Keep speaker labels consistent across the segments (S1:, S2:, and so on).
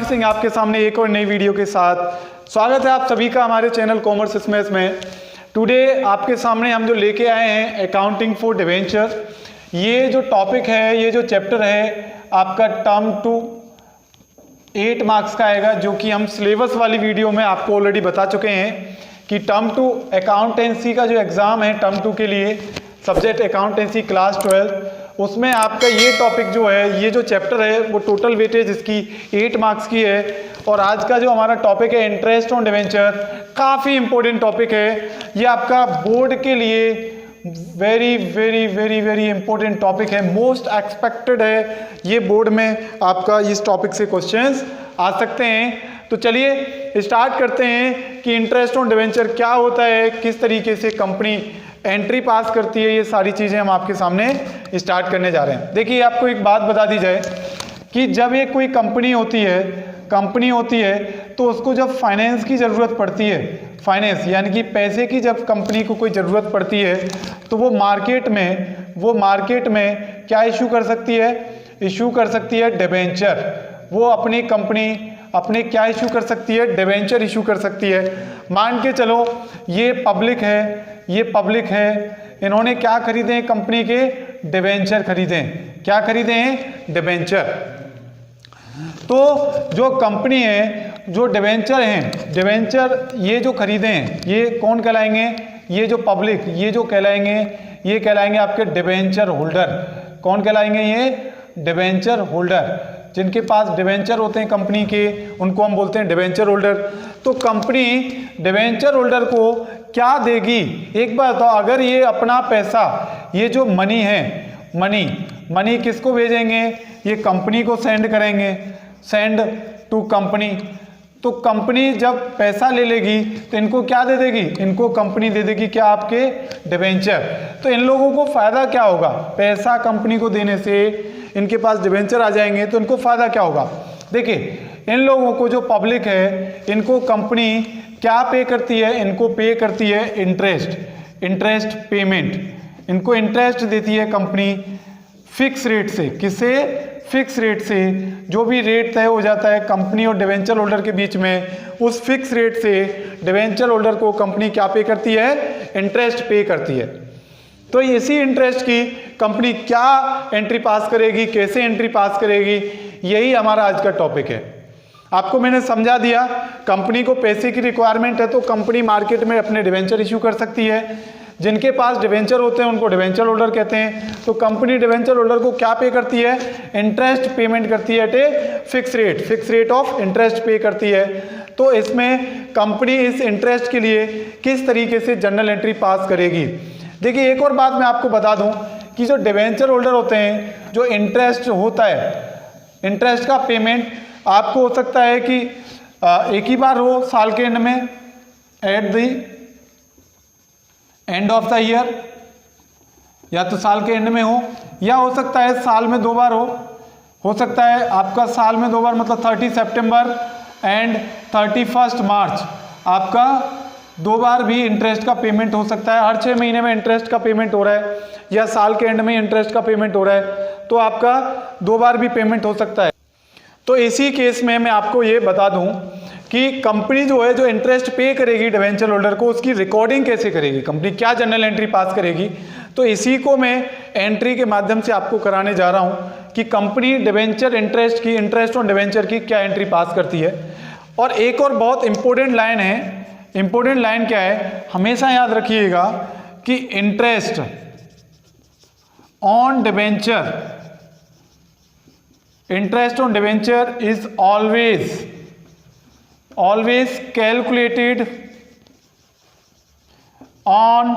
S1: महावीर सिंह आपके सामने एक और नई वीडियो के साथ स्वागत है आप सभी का हमारे चैनल कॉमर्स स्मैश में। टुडे आपके सामने हम जो लेके आए हैं अकाउंटिंग फॉर डिवेंचर, ये जो टॉपिक है, ये जो चैप्टर है आपका टर्म टू 8 मार्क्स का आएगा, जो कि हम सिलेबस वाली वीडियो में आपको ऑलरेडी बता चुके हैं कि टर्म टू अकाउंटेंसी का जो एग्ज़ाम है टर्म टू के लिए सब्जेक्ट अकाउंटेंसी क्लास 12, उसमें आपका ये टॉपिक जो है, ये जो चैप्टर है वो टोटल वेटेज इसकी 8 मार्क्स की है। और आज का जो हमारा टॉपिक है इंटरेस्ट ऑन डिवेंचर, काफ़ी इंपॉर्टेंट टॉपिक है। ये आपका बोर्ड के लिए very very very very important topic है, मोस्ट एक्सपेक्टेड है। ये बोर्ड में आपका इस टॉपिक से क्वेश्चंस आ सकते हैं। तो चलिए स्टार्ट करते हैं कि इंटरेस्ट ऑन डिवेंचर क्या होता है, किस तरीके से कंपनी एंट्री पास करती है, ये सारी चीज़ें हम आपके सामने स्टार्ट करने जा रहे हैं। देखिए आपको एक बात बता दी जाए कि जब एक कोई कंपनी होती है तो उसको जब फाइनेंस की ज़रूरत पड़ती है, फाइनेंस यानी कि पैसे की जब कंपनी को कोई ज़रूरत पड़ती है तो वो मार्केट में क्या इशू कर सकती है डिवेंचर। वो अपनी कंपनी अपने क्या इशू कर सकती है, डिवेंचर इशू कर सकती है। मान के चलो ये पब्लिक है, इन्होंने क्या खरीदे हैं, कंपनी के डिवेंचर खरीदे हैं। क्या खरीदे हैं? डिवेंचर। तो जो कंपनी है, जो डिवेंचर हैं, डिवेंचर ये जो खरीदे हैं, ये कौन कहलाएंगे? ये जो पब्लिक, ये जो कहलाएंगे, ये कहलाएंगे आपके डिवेंचर होल्डर। कौन कहलाएंगे? ये डिवेंचर होल्डर। जिनके पास डिवेंचर होते हैं कंपनी के, उनको हम बोलते हैं डिवेंचर होल्डर। तो कंपनी डिवेंचर होल्डर को क्या देगी? एक बात तो, अगर ये अपना पैसा, ये जो मनी है, मनी किसको भेजेंगे? ये कंपनी को सेंड करेंगे, सेंड टू कंपनी। तो कंपनी जब पैसा ले लेगी तो इनको क्या दे देगी? इनको कंपनी दे देगी क्या? आपके डिवेंचर। तो इन लोगों को फायदा क्या होगा? पैसा कंपनी को देने से इनके पास डिवेंचर आ जाएंगे तो इनको फायदा क्या होगा? देखिए इन लोगों को, जो पब्लिक है, इनको कंपनी क्या पे करती है? इनको पे करती है इंटरेस्ट पेमेंट। इनको इंटरेस्ट देती है कंपनी फिक्स रेट से। किससे? फिक्स रेट से। जो भी रेट तय हो जाता है कंपनी और डिवेंचर होल्डर के बीच में, उस फिक्स रेट से डिवेंचर होल्डर को कंपनी क्या पे करती है? इंटरेस्ट पे करती है। तो इसी इंटरेस्ट की कंपनी क्या एंट्री पास करेगी, कैसे एंट्री पास करेगी, यही हमारा आज का टॉपिक है। आपको मैंने समझा दिया, कंपनी को पैसे की रिक्वायरमेंट है तो कंपनी मार्केट में अपने डिवेंचर इशू कर सकती है। जिनके पास डिवेंचर होते हैं उनको डिवेंचर होल्डर कहते हैं। तो कंपनी डिवेंचर होल्डर को क्या पे करती है? इंटरेस्ट पेमेंट करती है at a fix rate of interest pay करती है। तो इसमें कंपनी इस इंटरेस्ट के लिए किस तरीके से जर्नल एंट्री पास करेगी? देखिए एक और बात मैं आपको बता दूं कि जो डिवेंचर होल्डर होते हैं, जो इंटरेस्ट होता है, इंटरेस्ट का पेमेंट आपको हो सकता है कि एक ही बार हो साल के एंड में, at the end of the year, या तो साल के एंड में हो, या हो सकता है साल में 2 बार हो सकता है आपका साल में 2 बार, मतलब 30 सितंबर एंड 31 मार्च आपका 2 बार भी इंटरेस्ट का पेमेंट हो सकता है। हर 6 महीने में इंटरेस्ट का पेमेंट हो रहा है, या साल के एंड में इंटरेस्ट का पेमेंट हो रहा है, तो आपका 2 बार भी पेमेंट हो सकता है। तो इसी केस में मैं आपको ये बता दूं कि कंपनी जो है, जो इंटरेस्ट पे करेगी डिवेंचर होल्डर को, उसकी रिकॉर्डिंग कैसे करेगी, कंपनी क्या जर्नल एंट्री पास करेगी। तो इसी को मैं एंट्री के माध्यम से आपको कराने जा रहा हूं कि company debenture interest on debenture की क्या एंट्री पास करती है। और एक और बहुत इंपॉर्टेंट लाइन है, इंपॉर्टेंट लाइन क्या है, हमेशा याद रखिएगा कि interest on debenture is always calculated on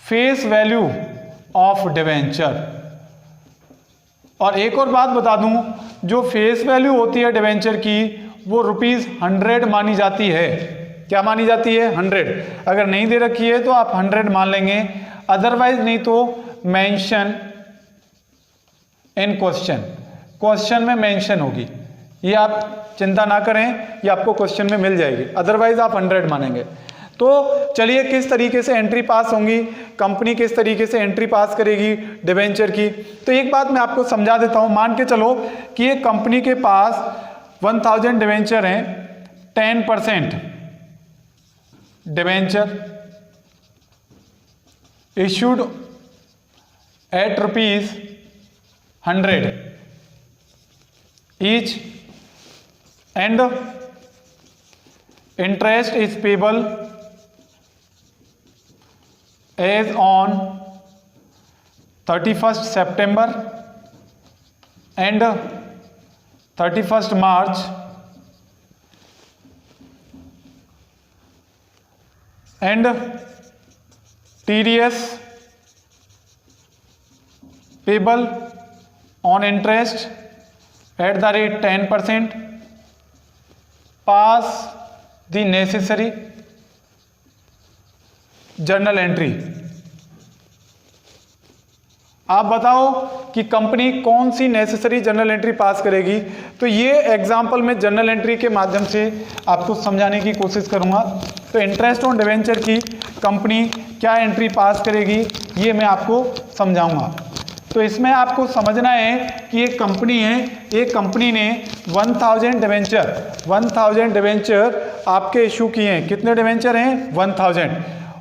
S1: face value of debenture। और एक और बात बता दूं, जो फेस वैल्यू होती है डिवेंचर की, वो ₹100 मानी जाती है। क्या मानी जाती है? 100। अगर नहीं दे रखी है तो आप 100 मान लेंगे, अदरवाइज नहीं तो मेंशन इन क्वेश्चन में मेंशन होगी। ये आप चिंता ना करें, ये आपको क्वेश्चन में मिल जाएगी, अदरवाइज आप 100 मानेंगे। तो चलिए किस तरीके से एंट्री पास होंगी, कंपनी किस तरीके से एंट्री पास करेगी डिवेंचर की। तो एक बात मैं आपको समझा देता हूं, मान के चलो कि एक कंपनी के पास 1000 डिवेंचर हैं, 10% debenture issued at ₹100 each and interest is payable as on 31st September and 31st March and TDS payable on interest at the rate 10%. Pass the necessary journal entry. आप बताओ कि कंपनी कौन सी necessary journal entry पास करेगी। तो ये example में journal entry के माध्यम से आपको समझाने की कोशिश करूंगा। तो इंटरेस्ट ऑन डिवेंचर की कंपनी क्या एंट्री पास करेगी ये मैं आपको समझाऊंगा। तो इसमें आपको समझना है कि एक कंपनी है, एक कंपनी ने 1000 डिवेंचर आपके इशू किए हैं। कितने डिवेंचर हैं? 1000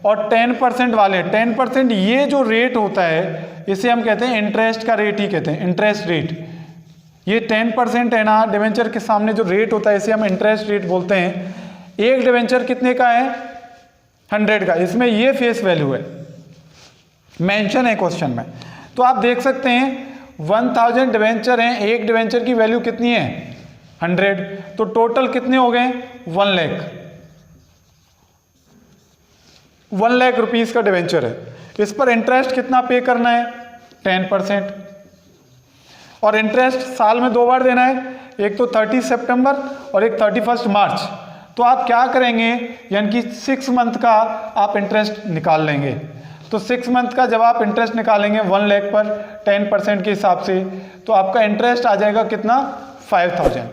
S1: और 10% वाले 10% ये जो रेट होता है इसे हम कहते हैं इंटरेस्ट का रेट ही कहते हैं, इंटरेस्ट रेट। ये 10% है ना, डिवेंचर के सामने जो रेट होता है इसे हम इंटरेस्ट रेट बोलते हैं। एक डिवेंचर कितने का है? 100 का। इसमें ये फेस वैल्यू है, मेंशन है क्वेश्चन में। तो आप देख सकते हैं 1000 डिवेंचर हैं, एक डिवेंचर की वैल्यू कितनी है? 100। तो टोटल कितने हो गए? 1 लाख रुपीस का डिवेंचर है। इस पर इंटरेस्ट कितना पे करना है? 10%। और इंटरेस्ट साल में 2 बार देना है, एक तो 30 सितंबर और एक 31 मार्च। तो आप क्या करेंगे, यानी कि 6 मंथ का आप इंटरेस्ट निकाल लेंगे। तो 6 मंथ का जब आप इंटरेस्ट निकालेंगे 1 लाख पर 10% के हिसाब से, तो आपका इंटरेस्ट आ जाएगा कितना? 5000।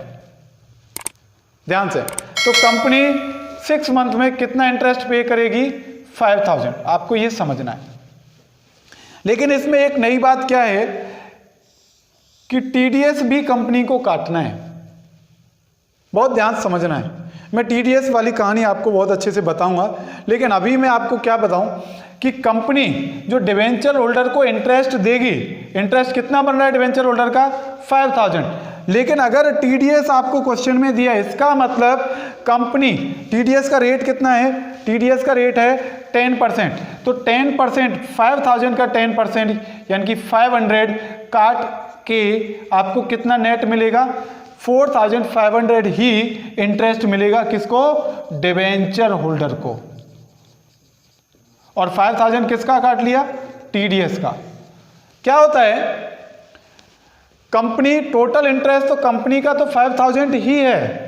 S1: ध्यान से, तो कंपनी 6 मंथ में कितना इंटरेस्ट पे करेगी? 5000। आपको ये समझना है। लेकिन इसमें एक नई बात क्या है कि टीडीएस भी कंपनी को काटना है। बहुत ध्यान से समझना है। मैं टीडीएस वाली कहानी आपको बहुत अच्छे से बताऊंगा, लेकिन अभी मैं आपको क्या बताऊं कि कंपनी जो डिवेंचर होल्डर को इंटरेस्ट देगी, इंटरेस्ट कितना बन रहा है डिवेंचर होल्डर का? 5000। लेकिन अगर टीडीएस आपको क्वेश्चन में दिया, इसका मतलब कंपनी, टीडीएस का रेट कितना है? टीडीएस का रेट है 10%। तो 10%, 5000 का 10% यानी कि 500 काट के आपको कितना नेट मिलेगा? 4500 ही इंटरेस्ट मिलेगा। किसको? डिवेंचर होल्डर को। और 5000 किसका काट लिया? टीडीएस का। क्या होता है, कंपनी टोटल इंटरेस्ट तो कंपनी का तो 5000 ही है।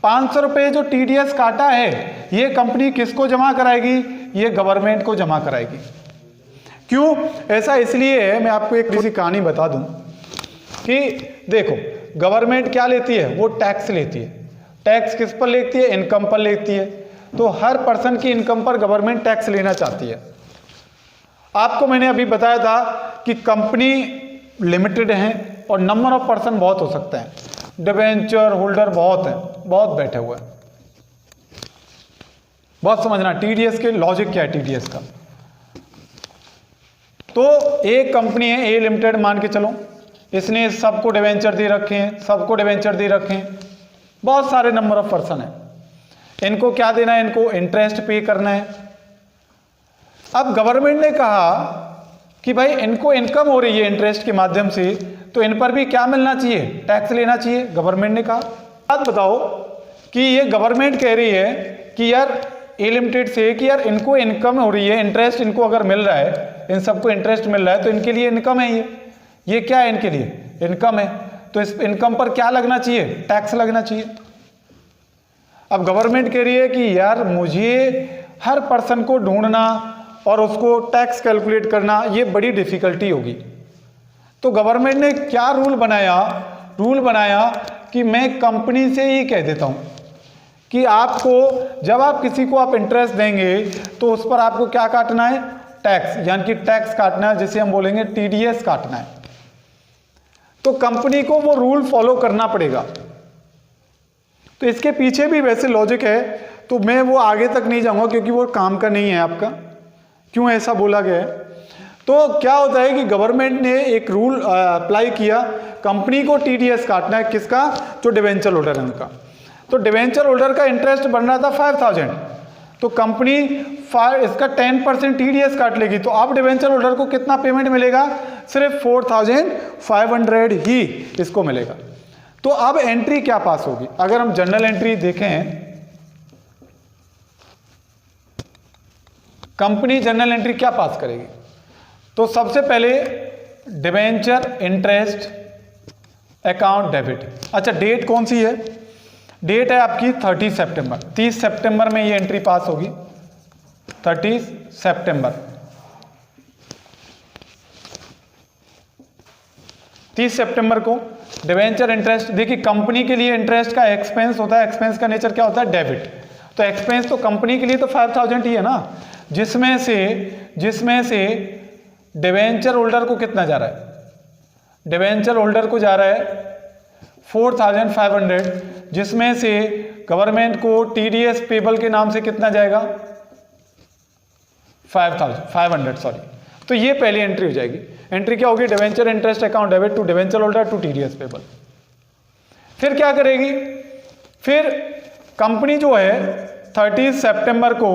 S1: 500 रुपये जो टीडीएस काटा है ये कंपनी किसको जमा कराएगी? ये गवर्नमेंट को जमा कराएगी। क्यों ऐसा? इसलिए है, मैं आपको एक किसी कहानी बता दूं कि देखो गवर्नमेंट क्या लेती है? वो टैक्स लेती है। टैक्स किस पर लेती है? इनकम पर लेती है। तो हर पर्सन की इनकम पर गवर्नमेंट टैक्स लेना चाहती है। आपको मैंने अभी बताया था कि कंपनी लिमिटेड है और नंबर ऑफ पर्सन बहुत हो सकते हैं, डिवेंचर होल्डर बहुत है, बहुत बैठे हुए हैं। बहुत समझना टीडीएस के लॉजिक क्या है, टीडीएस का। तो एक कंपनी है ए लिमिटेड, मान के चलो, इसने सबको डिवेंचर दे रखे हैं, सबको डिवेंचर दे रखे हैं, बहुत सारे नंबर ऑफ पर्सन है। इनको क्या देना है? इनको इंटरेस्ट पे करना है। अब गवर्नमेंट ने कहा कि भाई इनको इनकम हो रही है इंटरेस्ट के माध्यम से, तो इन पर भी क्या मिलना चाहिए? टैक्स लेना चाहिए। गवर्नमेंट ने कहा। बात बताओ कि ये गवर्नमेंट कह रही है कि यार ए लिमिटेड से कि यार इनको इनकम हो रही है, इंटरेस्ट इनको अगर मिल रहा है, इन सबको इंटरेस्ट मिल रहा है, तो इनके लिए इनकम है। ये क्या है? इनके लिए इनकम है। तो इस इनकम पर क्या लगना चाहिए? टैक्स लगना चाहिए। अब गवर्नमेंट कह रही है कि यार मुझे हर पर्सन को ढूंढना और उसको टैक्स कैलकुलेट करना ये बड़ी डिफिकल्टी होगी। तो गवर्नमेंट ने क्या रूल बनाया? रूल बनाया कि मैं कंपनी से ही कह देता हूं कि आपको जब आप किसी को आप इंटरेस्ट देंगे तो उस पर आपको क्या काटना है? टैक्स, यानी कि टैक्स काटना है, जिसे हम बोलेंगे टीडीएस काटना है। तो कंपनी को वो रूल फॉलो करना पड़ेगा। तो इसके पीछे भी वैसे लॉजिक है, तो मैं वो आगे तक नहीं जाऊंगा क्योंकि वो काम का नहीं है आपका, क्यों ऐसा बोला गया है। तो क्या होता है कि गवर्नमेंट ने एक रूल अप्लाई किया, कंपनी को टीडीएस काटना है, किसका, जो डिवेंचर होल्डर है उनका। तो डिवेंचर होल्डर का इंटरेस्ट बन रहा था 5000, तो कंपनी इसका 10% टीडीएस काट लेगी, तो अब डिवेंचर होल्डर को कितना पेमेंट मिलेगा, सिर्फ 4500 ही इसको मिलेगा। तो अब एंट्री क्या पास होगी, अगर हम जर्नल एंट्री देखें, कंपनी जर्नल एंट्री क्या पास करेगी, तो सबसे पहले डिवेंचर इंटरेस्ट अकाउंट डेबिट। अच्छा, डेट कौन सी है, डेट है आपकी 30 सितंबर, 30 सितंबर में ये एंट्री पास होगी, 30 सितंबर। 30 सितंबर को डिवेंचर इंटरेस्ट, देखिए कंपनी के लिए इंटरेस्ट का एक्सपेंस होता है, एक्सपेंस का नेचर क्या होता है, डेबिट। तो एक्सपेंस तो कंपनी के लिए तो 5000 ही है ना, जिसमें से डिवेंचर होल्डर को कितना जा रहा है, डिवेंचर होल्डर को जा रहा है 4500, जिसमें से गवर्नमेंट को टीडीएस पेबल के नाम से कितना जाएगा, 500 सॉरी। तो ये पहली एंट्री हो जाएगी। एंट्री क्या होगी, debenture interest account debit to debenture holder to TDS payable. फिर क्या करेगी, फिर कंपनी जो है 30 सितंबर को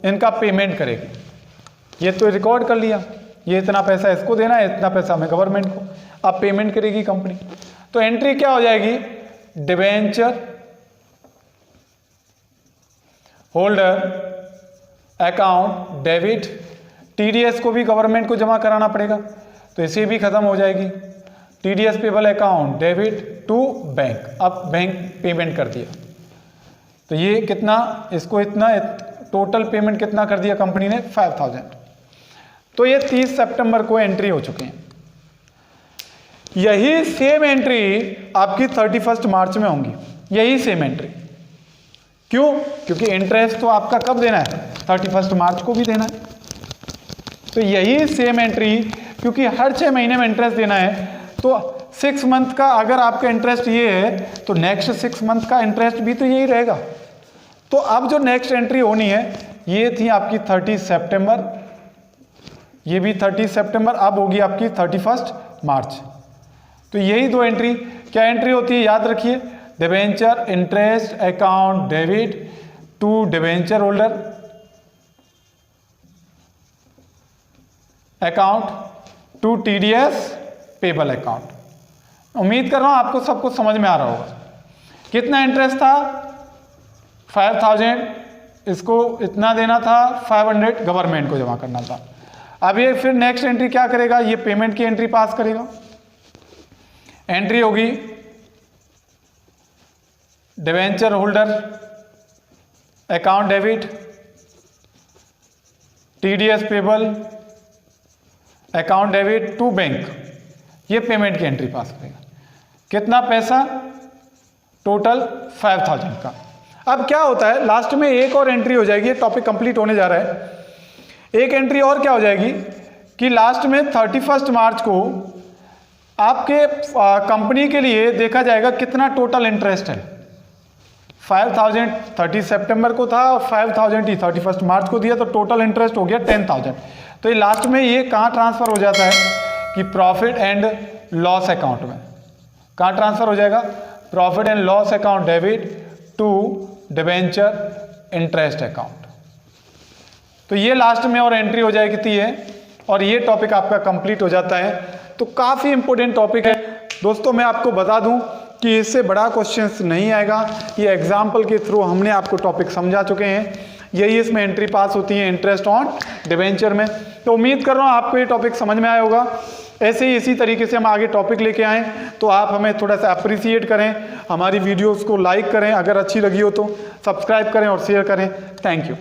S1: इनका पेमेंट करेगी। ये तो रिकॉर्ड कर लिया, ये इतना पैसा इसको देना है, इतना पैसा हमें गवर्नमेंट को, अब पेमेंट करेगी कंपनी। तो एंट्री क्या हो जाएगी, debenture holder account debit, TDS को भी गवर्नमेंट को जमा कराना पड़ेगा, तो इसे भी खत्म हो जाएगी। TDS payable account debit to bank, अब बैंक पेमेंट कर दिया, तो ये कितना, इसको इतना, टोटल पेमेंट कितना कर दिया कंपनी ने, 5000। तो ये 30 सितंबर को एंट्री हो चुकी है। यही सेम एंट्री आपकी 31 मार्च में होंगी, यही सेम एंट्री। क्यों, क्योंकि इंटरेस्ट तो आपका कब देना है, 31 मार्च को भी देना है। तो यही सेम एंट्री, क्योंकि हर 6 महीने में इंटरेस्ट देना है, तो 6 मंथ का अगर आपका इंटरेस्ट ये है, तो नेक्स्ट 6 मंथ का इंटरेस्ट भी तो यही रहेगा। तो अब जो नेक्स्ट एंट्री होनी है, ये थी आपकी 30 सितंबर, ये भी 30 सितंबर, अब होगी आपकी 31 मार्च। तो यही दो एंट्री, क्या एंट्री होती है, याद रखिए, debenture interest account debit to debenture holder account to TDS payable account. उम्मीद कर रहा हूं आपको सब कुछ समझ में आ रहा होगा। कितना इंटरेस्ट था, 5000, इसको इतना देना था, 500 गवर्नमेंट को जमा करना था। अब ये फिर नेक्स्ट एंट्री क्या करेगा, ये पेमेंट की एंट्री पास करेगा। एंट्री होगी debenture holder account debit TDS payable account debit to bank, ये पेमेंट की एंट्री पास करेगा। कितना पैसा, टोटल 5000 का। अब क्या होता है, लास्ट में एक और एंट्री हो जाएगी, टॉपिक कंप्लीट होने जा रहा है। एक एंट्री और क्या हो जाएगी कि लास्ट में 31 मार्च को आपके कंपनी के लिए देखा जाएगा कितना टोटल इंटरेस्ट है। 5000 30 सितंबर को था और 5000 ही 31 मार्च को दिया, तो टोटल इंटरेस्ट हो गया 10000। तो ये लास्ट में ये कहाँ ट्रांसफर हो जाता है कि प्रॉफिट एंड लॉस अकाउंट में। कहाँ ट्रांसफर हो जाएगा, profit and loss account debit to debenture interest account. तो ये लास्ट में और एंट्री हो जाएगी है, और ये टॉपिक आपका कंप्लीट हो जाता है। तो काफ़ी इंपॉर्टेंट टॉपिक है दोस्तों। मैं आपको बता दूं कि इससे बड़ा क्वेश्चंस नहीं आएगा, ये एग्जाम्पल के थ्रू हमने आपको टॉपिक समझा चुके हैं। यही इसमें एंट्री पास होती है इंटरेस्ट ऑन डिवेंचर में। तो उम्मीद कर रहा हूँ आपको ये टॉपिक समझ में आया होगा। ऐसे ही इसी तरीके से हम आगे टॉपिक लेके आएँ, तो आप हमें थोड़ा सा अप्रिसिएट करें, हमारी वीडियोज़ को लाइक करें, अगर अच्छी लगी हो तो सब्सक्राइब करें और शेयर करें। Thank you.